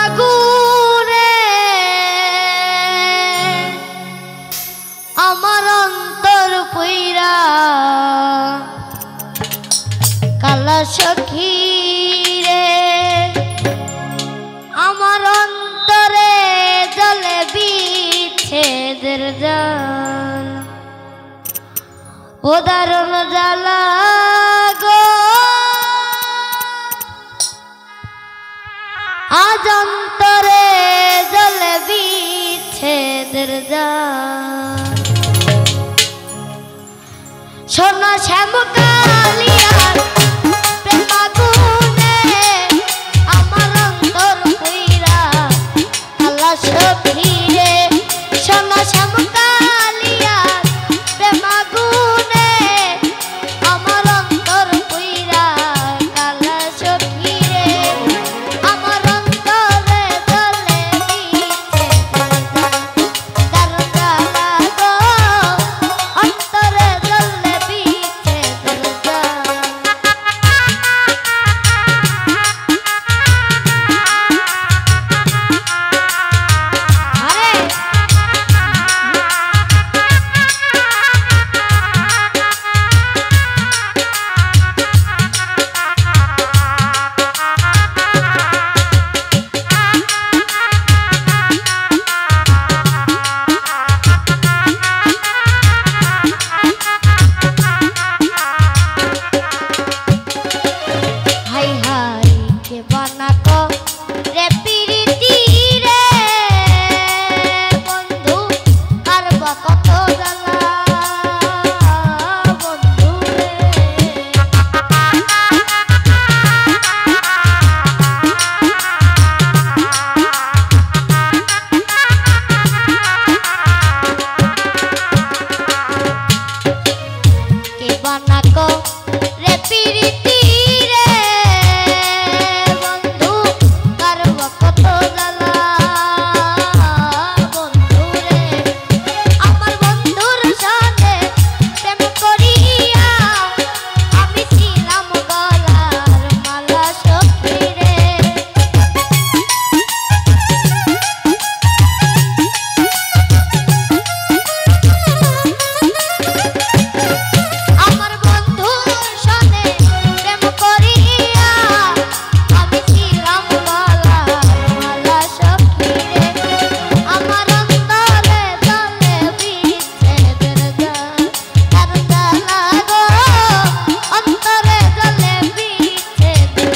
আগুনে আমার অন্তর পুইরা কালা সখী রে আমার অন্তরে জ্বলে বিচ্ছেদের জাল ও দারুণ জ্বালা গো আজ অন্তরে জ্বলে বিচ্ছেদের জাল সোনা শ্যামকালিয়ার প্রেম আগুনে আমার অন্তর পুইরা কালা সখী রে সোনা শ্যামকালিয়ার প্রেম আগুনে আমার অন্তর পুইরা কালা সখী রে আমার অন্তরে জ্বলে বিচ্ছেদের জ্বালা গো অন্তরে জ্বলে বিচ্ছেদের হাই হাই কে বানাকো রে পিরিতি রে বন্ধু কারবা কত জ্বালা বন্ধু রে কে বানাকো রে পিরিতি রে বন্ধু কারবা কত জ্বালা বন্ধু রে আমার বন্ধুর সাথে প্রেম করিয়া আমি ছিলাম গলার মালা সখী রে আমার বন্ধুর সাথে প্রেম করিয়া আমি ছিলাম গলার মালা সখী রে আমার অন্তরে জ্বলে বিচ্ছেদের জ্বালা গো অন্তরে জ্বলে বিচ্ছেদের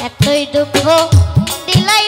এতই দুঃখ দিলাই